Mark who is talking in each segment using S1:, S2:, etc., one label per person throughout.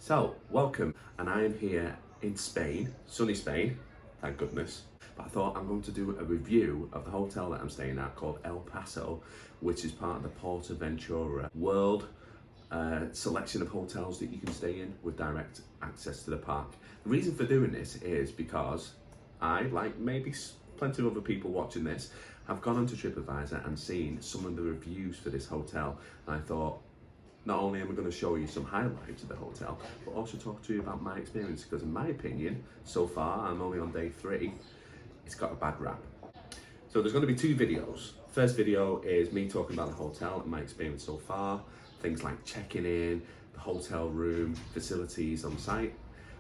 S1: So, welcome, and I am here in Spain, sunny Spain, thank goodness. But I thought I'm going to do a review of the hotel that I'm staying at called El Paso, which is part of the PortAventura world selection of hotels that you can stay in with direct access to the park. The reason for doing this is because I, like maybe plenty of other people watching this, have gone onto TripAdvisor and seen some of the reviews for this hotel, and I thought, not only am I going to show you some highlights of the hotel, but also talk to you about my experience, because in my opinion, so far, I'm only on day 3, it's got a bad rap. So there's going to be 2 videos. First video is me talking about the hotel and my experience so far, things like checking in, the hotel room, facilities on site.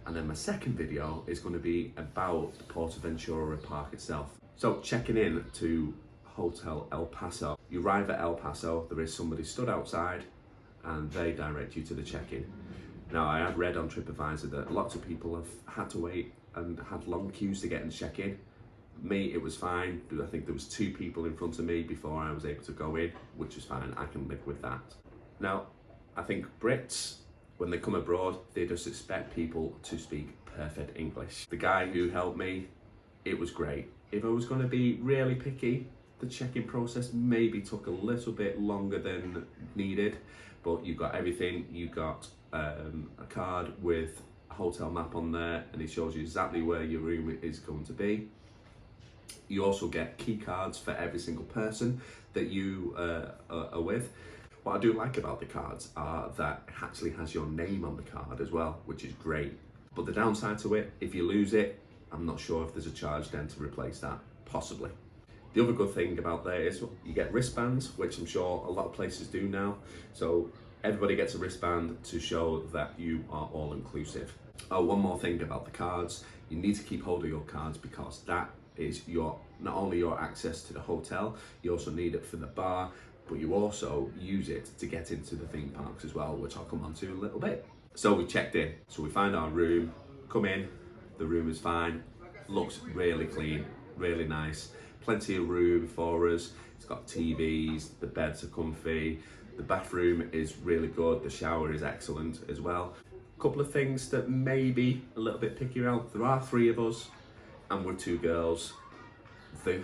S1: And then my second video is going to be about the PortAventura park itself. So checking in to Hotel El Paso. You arrive at El Paso, there is somebody stood outside, and they direct you to the check-in. Now, I have read on TripAdvisor that lots of people have had to wait and had long queues to get in check-in. Me, it was fine. I think there was 2 people in front of me before I was able to go in, which is fine. I can live with that. Now, I think Brits, when they come abroad, they just expect people to speak perfect English. The guy who helped me, it was great. If I was going to be really picky, the check-in process maybe took a little bit longer than needed, but you got everything. You got a card with a hotel map on there, and it shows you exactly where your room is going to be. You also get key cards for every single person that you are with. What I do like about the cards are that it actually has your name on the card as well, which is great. But the downside to it, if you lose it, I'm not sure if there's a charge then to replace that, possibly. The other good thing about there is you get wristbands, which I'm sure a lot of places do now. So everybody gets a wristband to show that you are all inclusive. Oh, one more thing about the cards. You need to keep hold of your cards, because that is not only your access to the hotel, you also need it for the bar, but you also use it to get into the theme parks as well, which I'll come on to in a little bit. So we checked in, so we find our room, come in, the room is fine, looks really clean, really nice. Plenty of room for us. It's got TVs, the beds are comfy, the bathroom is really good, the shower is excellent as well. A couple of things that maybe a little bit picky around. There are 3 of us and we're 2 girls. The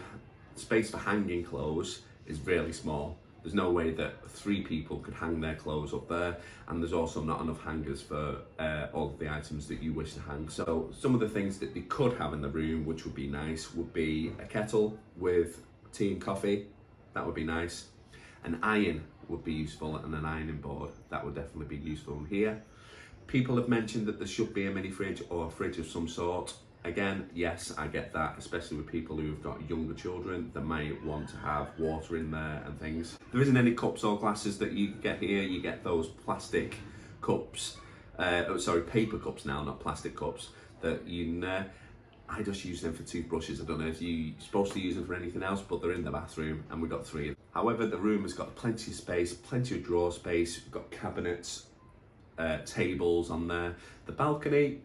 S1: space for hanging clothes is really small. There's no way that 3 people could hang their clothes up there, and there's also not enough hangers for all of the items that you wish to hang. So some of the things that they could have in the room, which would be nice, would be a kettle with tea and coffee. That would be nice. An iron would be useful, and an ironing board. That would definitely be useful in here. People have mentioned that there should be a mini fridge or a fridge of some sort. Again, yes, I get that, especially with people who've got younger children that might want to have water in there and things. There isn't any cups or glasses that you get here. You get those plastic cups, paper cups now, not plastic cups, that I just use them for toothbrushes. I don't know if you're supposed to use them for anything else, but they're in the bathroom, and we've got 3. However, the room has got plenty of space, plenty of drawer space. We've got cabinets, tables on there. The balcony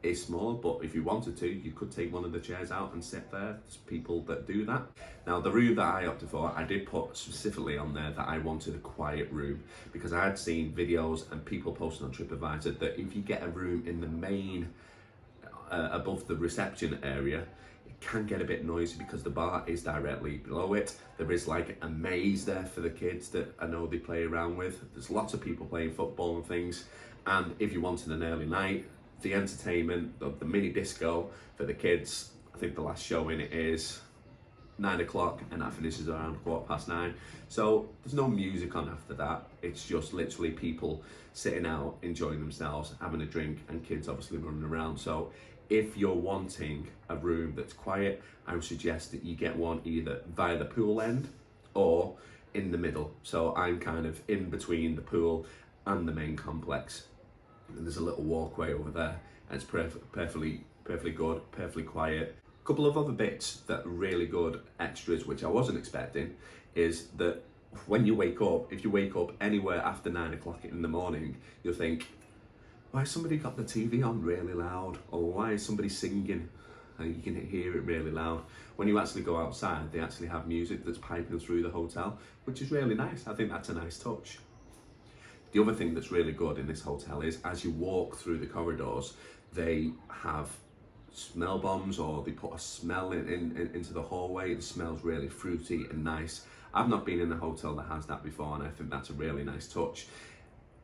S1: is small, but if you wanted to, you could take one of the chairs out and sit there. There's people that do that. Now, the room that I opted for, I did put specifically on there that I wanted a quiet room, because I had seen videos and people posting on TripAdvisor that if you get a room in the main, above the reception area, it can get a bit noisy because the bar is directly below it. There is like a maze there for the kids that I know they play around with. There's lots of people playing football and things. And if you wanted an early night, the entertainment, the mini disco for the kids, I think the last show in it is 9 o'clock, and that finishes around 9:15. So there's no music on after that. It's just literally people sitting out, enjoying themselves, having a drink, and kids obviously running around. So if you're wanting a room that's quiet, I would suggest that you get one either via the pool end or in the middle. So I'm kind of in between the pool and the main complex. And there's a little walkway over there, and it's perfectly good, perfectly quiet. A couple of other bits that are really good extras, which I wasn't expecting, is that when you wake up, if you wake up anywhere after 9 o'clock in the morning, you'll think, why has somebody got the TV on really loud? Or why is somebody singing? And you can hear it really loud. When you actually go outside, they actually have music that's piping through the hotel, which is really nice. I think that's a nice touch. The other thing that's really good in this hotel is as you walk through the corridors, they have smell bombs, or they put a smell into the hallway. It smells really fruity and nice. I've not been in a hotel that has that before, and I think that's a really nice touch.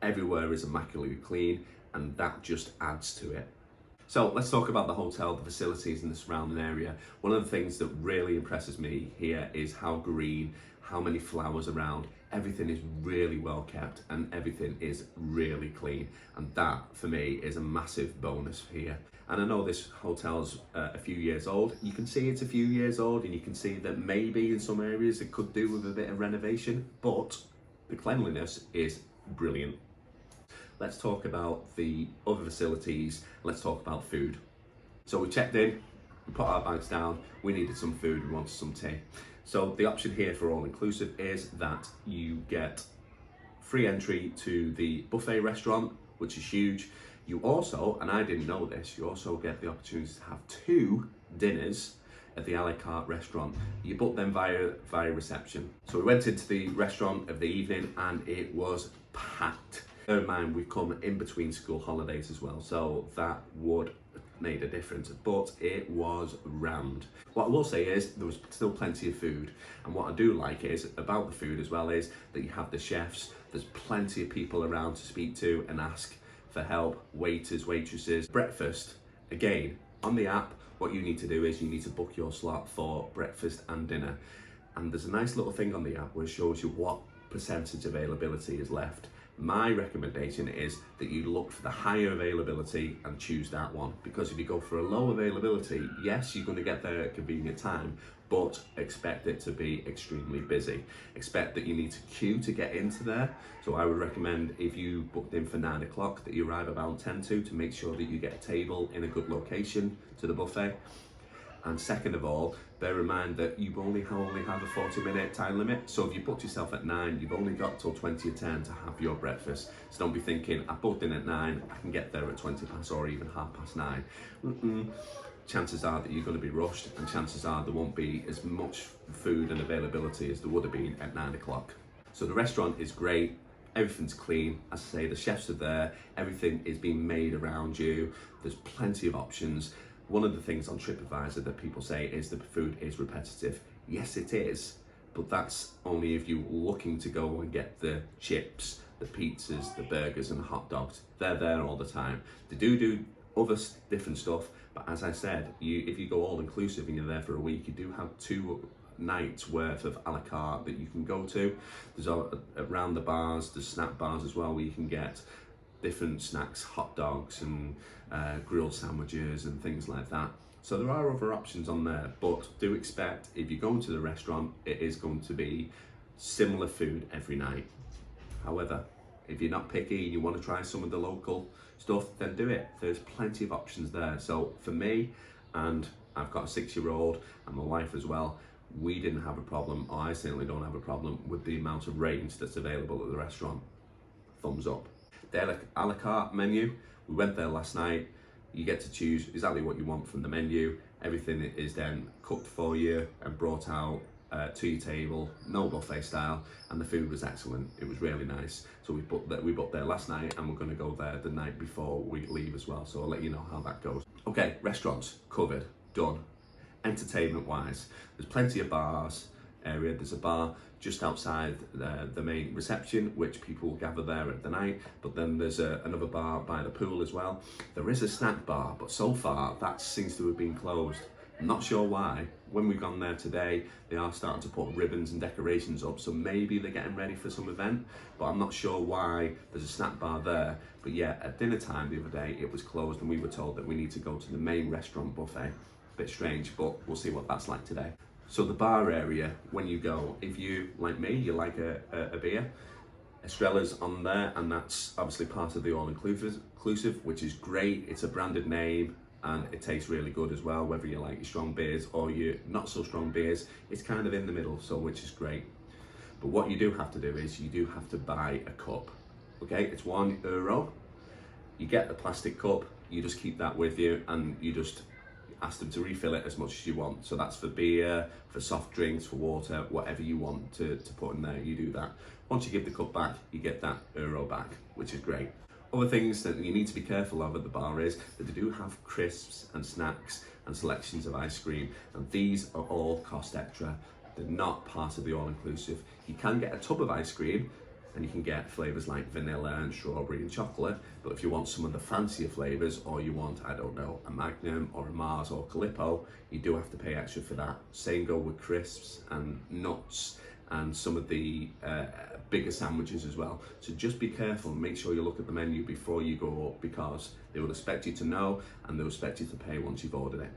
S1: Everywhere is immaculately clean, and that just adds to it. So let's talk about the hotel, the facilities and the surrounding area. One of the things that really impresses me here is how green, how many flowers around. Everything is really well kept and everything is really clean. And that, for me, is a massive bonus here. And I know this hotel's a few years old. You can see it's a few years old, and you can see that maybe in some areas it could do with a bit of renovation, but the cleanliness is brilliant. Let's talk about the other facilities. Let's talk about food. So we checked in, we put our bags down, we needed some food, we wanted some tea. So the option here for all inclusive is that you get free entry to the buffet restaurant, which is huge. You also, and I didn't know this, you also get the opportunity to have 2 dinners at the a la carte restaurant. You book them via reception. So we went into the restaurant of the evening and it was packed. Bear in mind, we've come in between school holidays as well, so that would made a difference, but it was rammed. What I will say is there was still plenty of food, and what I do like is about the food as well is that you have the chefs, there's plenty of people around to speak to and ask for help, waiters, waitresses. Breakfast, again, on the app, what you need to do is you need to book your slot for breakfast and dinner, and there's a nice little thing on the app where it shows you what percentage availability is left. My recommendation is that you look for the higher availability and choose that one, because if you go for a low availability, yes, you're going to get there at a convenient time, but expect it to be extremely busy. Expect that you need to queue to get into there. So I would recommend, if you booked in for 9 o'clock, that you arrive about 10 to make sure that you get a table in a good location to the buffet. And second of all, bear in mind that you only have a 40-minute time limit. So if you booked yourself at 9, you've only got till 20 to 10 to have your breakfast. So don't be thinking, I booked in at 9, I can get there at 20 past or even 9:30. Chances are that you're going to be rushed, and chances are there won't be as much food and availability as there would have been at 9 o'clock. So the restaurant is great. Everything's clean. As I say, the chefs are there. Everything is being made around you. There's plenty of options. One of the things on TripAdvisor that people say is the food is repetitive. Yes, it is, but that's only if you're looking to go and get the chips, the pizzas, the burgers and the hot dogs. They're there all the time. They do other different stuff, but as I said, if you go all inclusive and you're there for a week, you do have 2 nights worth of a la carte that you can go to. There's around the bars, there's snack bars as well, where you can get different snacks, hot dogs and grilled sandwiches and things like that. So there are other options on there, but do expect if you're going to the restaurant, it is going to be similar food every night. However, if you're not picky and you want to try some of the local stuff, then do it. There's plenty of options there. So for me, and I've got a 6-year-old and my wife as well, we didn't have a problem, or I certainly don't have a problem with the amount of range that's available at the restaurant. Thumbs up. The a la carte menu, we went there last night. You get to choose exactly what you want from the menu. Everything is then cooked for you and brought out to your table, no buffet style, and the food was excellent. It was really nice. So we booked there last night, and we're going to go there the night before we leave as well. So I'll let you know how that goes. Okay, restaurants covered, done. Entertainment wise, there's plenty of bars area. There's a bar just outside the main reception, which people gather there at the night, but then there's another bar by the pool as well. There is a snack bar, but so far that seems to have been closed. I'm not sure why. When we've gone there today, they are starting to put ribbons and decorations up, so maybe they're getting ready for some event, but I'm not sure why there's a snack bar there. But yeah, at dinner time the other day, it was closed and we were told that we need to go to the main restaurant buffet. A bit strange, but we'll see what that's like today. So the bar area, when you go, if you, like me, you like a beer, Estrella's on there, and that's obviously part of the all-inclusive, which is great. It's a branded name, and it tastes really good as well, whether you like your strong beers or your not so strong beers. It's kind of in the middle, so which is great. But what you do have to do is you do have to buy a cup, okay? It's €1. You get the plastic cup, you just keep that with you, and you just ask them to refill it as much as you want. So that's for beer, for soft drinks, for water, whatever you want to put in there, you do that. Once you give the cup back, you get that euro back, which is great. Other things that you need to be careful of at the bar is that they do have crisps and snacks and selections of ice cream, and these are all cost extra. They're not part of the all-inclusive. You can get a tub of ice cream, and you can get flavours like vanilla and strawberry and chocolate, but if you want some of the fancier flavours, or you want, I don't know, a Magnum or a Mars or Calippo, you do have to pay extra for that. Same go with crisps and nuts and some of the bigger sandwiches as well. So just be careful and make sure you look at the menu before you go up, because they will expect you to know and they'll expect you to pay once you've ordered it.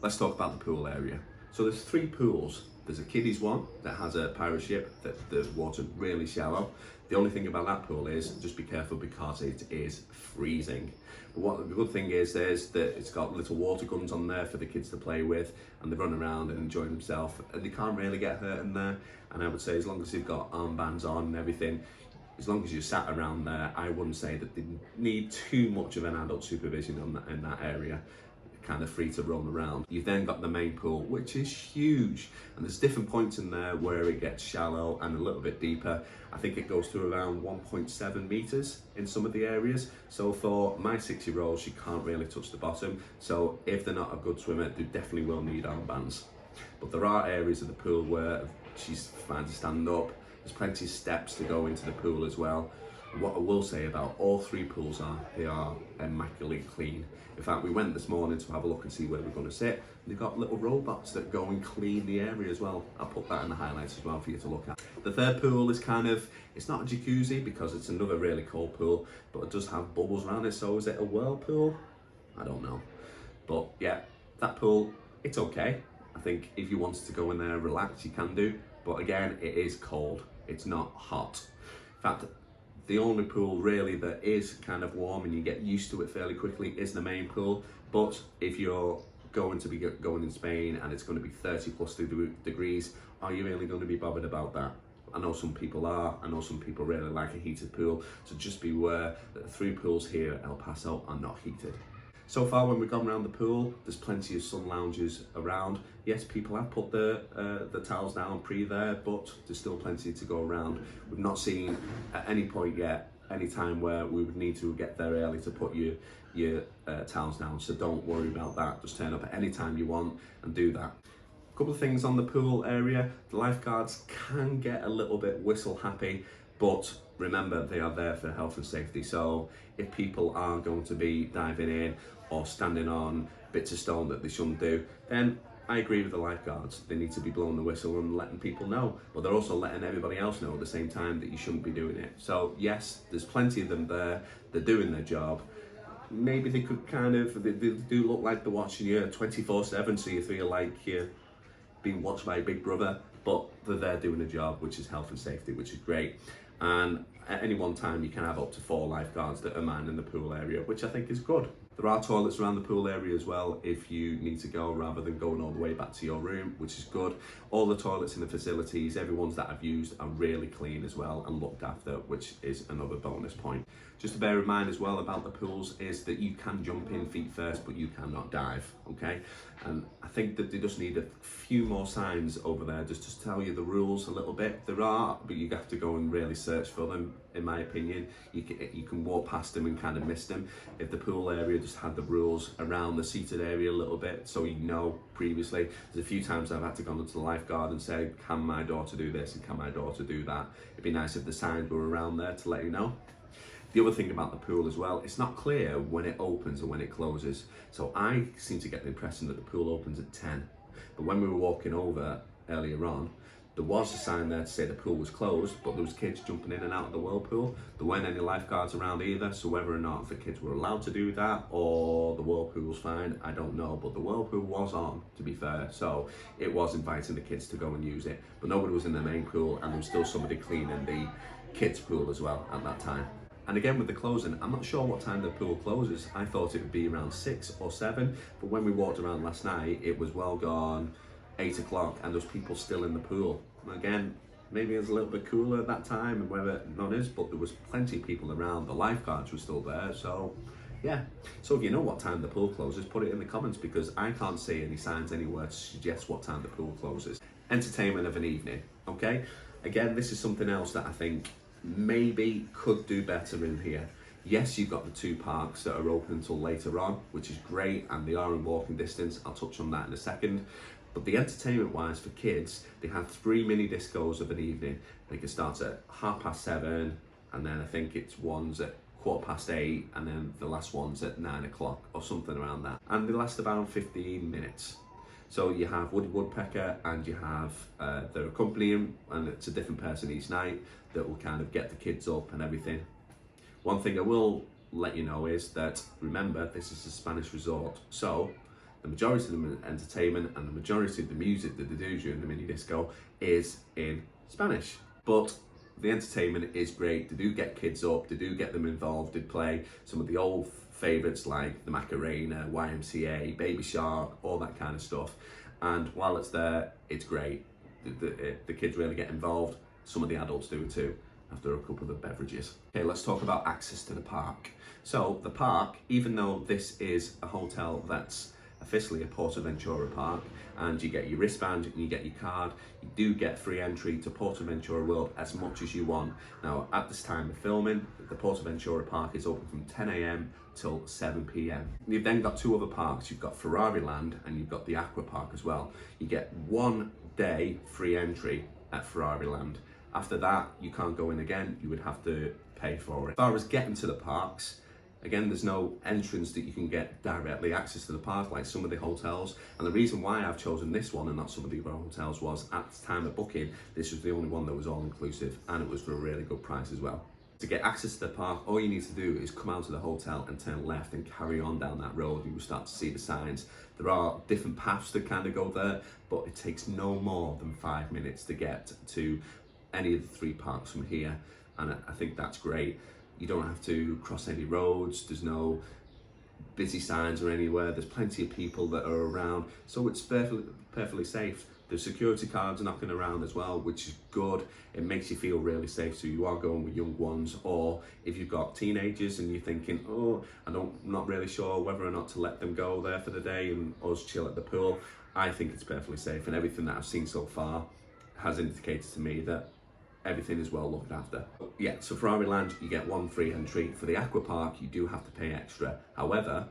S1: Let's talk about the pool area. So there's 3 pools. There's a kiddies one that has a pirate ship that the water's really shallow. The only thing about that pool is just be careful because it is freezing. But what the good thing is that it's got little water guns on there for the kids to play with, and they run around and enjoy themselves, and they can't really get hurt in there. And I would say as long as they've got armbands on and everything, as long as you're sat around there, I wouldn't say that they need too much of an adult supervision in that area. Kind of free to roam around. You've then got the main pool, which is huge, and there's different points in there where it gets shallow and a little bit deeper. I think it goes to around 1.7 meters in some of the areas. So for my 6-year-old, she can't really touch the bottom. So if they're not a good swimmer, they definitely will need armbands. But there are areas of the pool where she's fine to stand up. There's plenty of steps to go into the pool as well. What I will say about all 3 pools they are immaculately clean. In fact, we went this morning to have a look and see where we're going to sit. They've got little robots that go and clean the area as well. I'll put that in the highlights as well for you to look at. The third pool is it's not a jacuzzi because it's another really cold pool, but it does have bubbles around it. So is it a whirlpool? I don't know. But yeah, that pool, it's okay. I think if you wanted to go in there and relax, you can do. But again, it is cold. It's not hot. In fact, the only pool really that is kind of warm and you get used to it fairly quickly is the main pool. But if you're going to be going in Spain and it's going to be 30 plus degrees, are you really going to be bothered about that? I know some people are. I know some people really like a heated pool. So just be aware that the 3 pools here at El Paso are not heated. So far when we've gone around the pool, there's plenty of sun lounges around. Yes, people have put the towels down there, but there's still plenty to go around. We've not seen at any point yet any time where we would need to get there early to put your towels down, so don't worry about that. Just turn up at any time you want and do that. A couple of things on the pool area. The lifeguards can get a little bit whistle happy, but remember they are there for health and safety. So if people are going to be diving in or standing on bits of stone that they shouldn't do, then I agree with the lifeguards. They need to be blowing the whistle and letting people know, but they're also letting everybody else know at the same time that you shouldn't be doing it. So yes, there's plenty of them there. They're doing their job. Maybe they could they do look like they're watching you 24/7, so you feel like you're being watched by a big brother, but they're there doing a job, which is health and safety, which is great. And at any one time you can have up to 4 lifeguards that are manning the pool area, which I think is good. There are toilets around the pool area as well if you need to go rather than going all the way back to your room, which is good. All the toilets in the facilities, every ones that I've used, are really clean as well and looked after, which is another bonus point. Just to bear in mind as well about the pools is that you can jump in feet first, but you cannot dive, okay? And I think that they just need a few more signs over there just to tell you the rules a little bit. There are, but you have to go and really search for them, in my opinion. You can walk past them and kind of miss them. If the pool area just had the rules around the seated area a little bit, so you know previously. There's a few times I've had to go into the lifeguard and say, can my daughter do this and can my daughter do that? It'd be nice if the signs were around there to let you know. The other thing about the pool as well, it's not clear when it opens and when it closes. So I seem to get the impression that the pool opens at 10. But when we were walking over earlier on, there was a sign there to say the pool was closed, but there was kids jumping in and out of the whirlpool. There weren't any lifeguards around either, so whether or not the kids were allowed to do that or the whirlpool was fine, I don't know. But the whirlpool was on, to be fair, so it was inviting the kids to go and use it. But nobody was in the main pool, and there was still somebody cleaning the kids' pool as well at that time. And again with the closing, I'm not sure what time the pool closes. I thought it would be around 6 or 7, but when we walked around last night, it was well gone 8 o'clock and there's people still in the pool. Again, maybe it was a little bit cooler at that time and whether none is, but there was plenty of people around. The lifeguards were still there, so yeah. So if you know what time the pool closes, put it in the comments, because I can't see any signs anywhere to suggest what time the pool closes. Entertainment of an evening, okay? Again, this is something else that I think maybe could do better in here. Yes, you've got the 2 parks that are open until later on, which is great, and they are in walking distance. I'll touch on that in a second. But the entertainment wise for kids, they have 3 mini discos of an evening. They can start at 7:30, and then I think it's one's at 8:15, and then the last one's at 9 o'clock or something around that. And they last about 15 minutes. So you have Woody Woodpecker, and you have their accompanying, and it's a different person each night that will kind of get the kids up and everything. One thing I will let you know is that, remember, this is a Spanish resort, so the majority of the entertainment and the majority of the music that they do during the mini disco is in Spanish. But the entertainment is great. They do get kids up, they do get them involved, they play some of the old favourites like the Macarena, YMCA, Baby Shark, all that kind of stuff. And while it's there, it's great. The kids really get involved. Some of the adults do it too, after a couple of beverages. Okay, let's talk about access to the park. So the park, even though this is a hotel that's officially a PortAventura park, and you get your wristband and you get your card, you do get free entry to PortAventura World as much as you want. Now, at this time of filming, the PortAventura park is open from 10 AM till 7 PM. You've then got 2 other parks. You've got Ferrari Land and you've got the Aqua Park as well. You get 1 day free entry at Ferrari Land. After that, you can't go in again. You would have to pay for it. As far as getting to the parks, again, there's no entrance that you can get directly access to the park like some of the hotels. And the reason why I've chosen this one and not some of the other hotels was, at the time of booking, this was the only one that was all inclusive, and it was for a really good price as well. To get access to the park, all you need to do is come out of the hotel and turn left and carry on down that road. You will start to see the signs. There are different paths that kind of go there, but it takes no more than 5 minutes to get to any of the 3 parks from here. And I think that's great. You don't have to cross any roads. There's no busy signs or anywhere. There's plenty of people that are around, so it's perfectly safe. The security guards are knocking around as well, which is good. It makes you feel really safe. So you are going with young ones, or if you've got teenagers and you're thinking, oh, I'm not really sure whether or not to let them go there for the day and us chill at the pool, I think it's perfectly safe. And everything that I've seen so far has indicated to me that everything is well looked after. Yeah, so Ferrari Land, you get 1 free entry. For the Aqua Park, you do have to pay extra. However,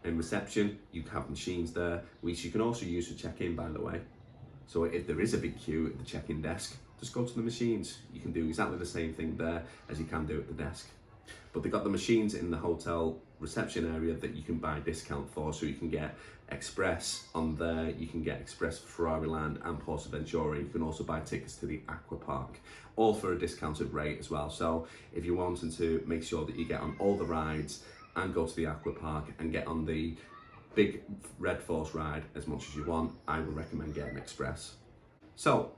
S1: in reception, you have machines there, which you can also use to check in, by the way. So if there is a big queue at the check-in desk, just go to the machines. You can do exactly the same thing there as you can do at the desk. But they've got the machines in the hotel reception area that you can buy a discount for, so you can get Express on there, you can get Express for Ferrari Land and PortAventura. You can also buy tickets to the Aqua Park, all for a discounted rate as well. So if you're wanting to make sure that you get on all the rides and go to the Aqua Park and get on the big Red Force ride as much as you want, I would recommend getting Express. So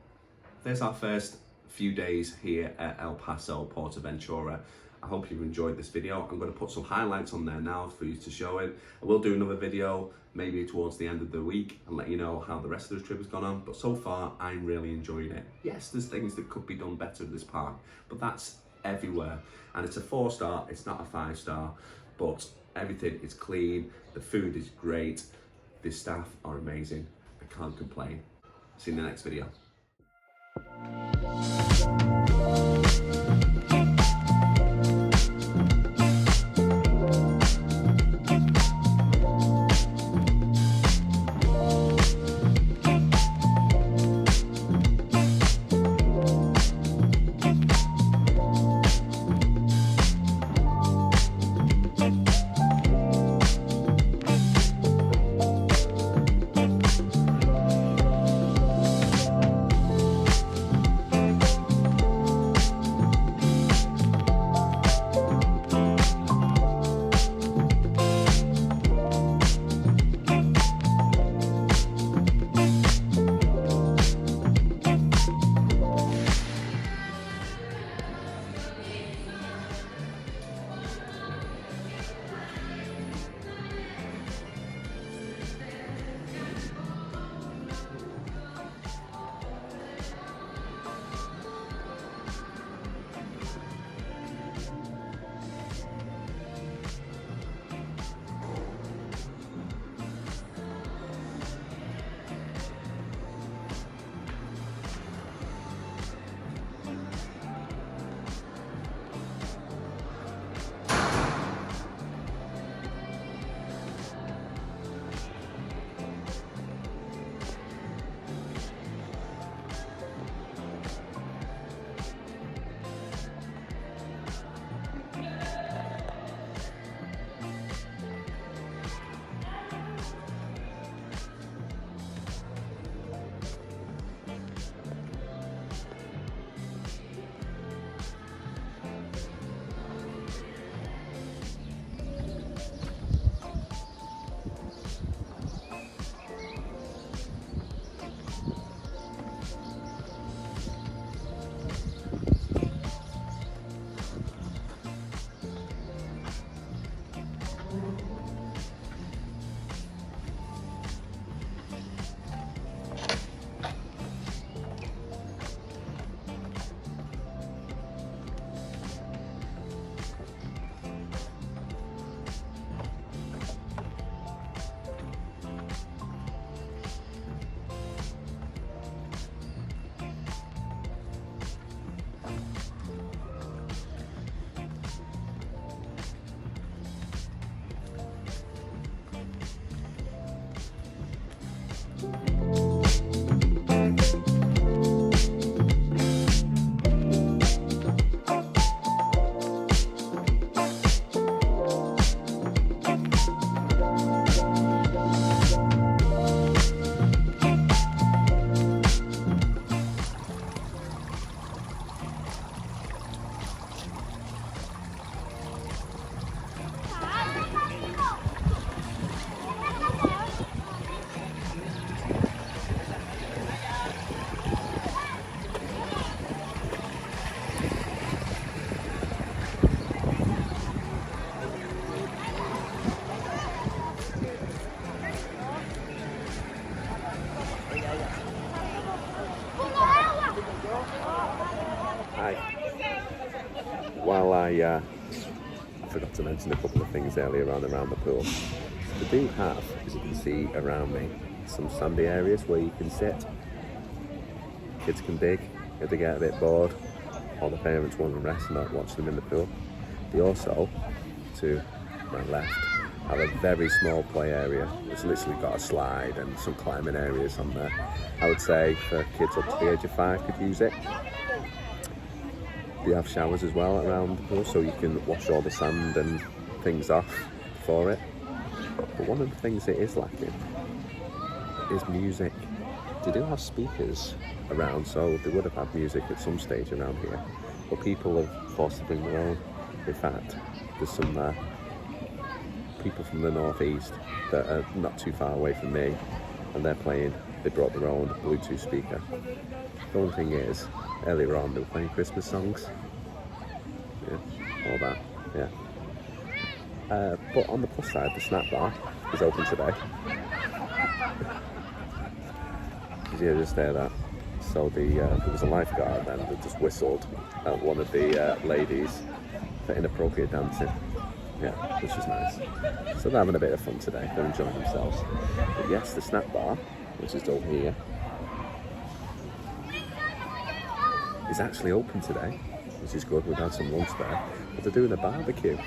S1: there's our first few days here at El Paso, PortAventura. I hope you've enjoyed this video. I'm going to put some highlights on there now for you to show it. I will do another video maybe towards the end of the week and let you know how the rest of the trip has gone on. But so far, I'm really enjoying it. Yes, there's things that could be done better at this park, but that's everywhere. And it's a 4-star, it's not a 5-star, but everything is clean, the food is great, the staff are amazing. I can't complain. See you in the next video. I forgot to mention a couple of things earlier on around the pool. So they do have, as you can see around me, some sandy areas where you can sit. Kids can dig if they get a bit bored, or the parents want to rest and not watch them in the pool. They also, to my left, have a very small play area. It's literally got a slide and some climbing areas on there. I would say for kids up to the age of 5 could use it. They have showers as well around the pool, so you can wash all the sand and things off for it. But one of the things it is lacking is music. They do have speakers around, so they would have had music at some stage around here. But people have forced to bring their own. In fact, there's some people from the northeast that are not too far away from me, and they're playing. They brought their own Bluetooth speaker. The only thing is, earlier on they were playing Christmas songs. Yeah, all that, yeah. But on the plus side, the snack bar is open today. Yeah, just there that. So there was a lifeguard then that just whistled at one of the ladies for inappropriate dancing. Yeah, which is nice. So they're having a bit of fun today. They're enjoying themselves. But yes, the snack bar, which is over here, is actually open today, which is good. We've had some lunch there. But they're doing a barbecue.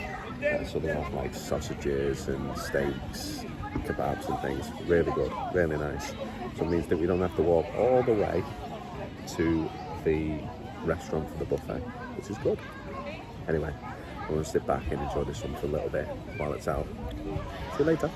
S1: So they have like sausages and steaks, kebabs and things. Really good, really nice. So it means that we don't have to walk all the way to the restaurant for the buffet, which is good. Anyway, I'm going to sit back and enjoy this one for a little bit while it's out. See you later.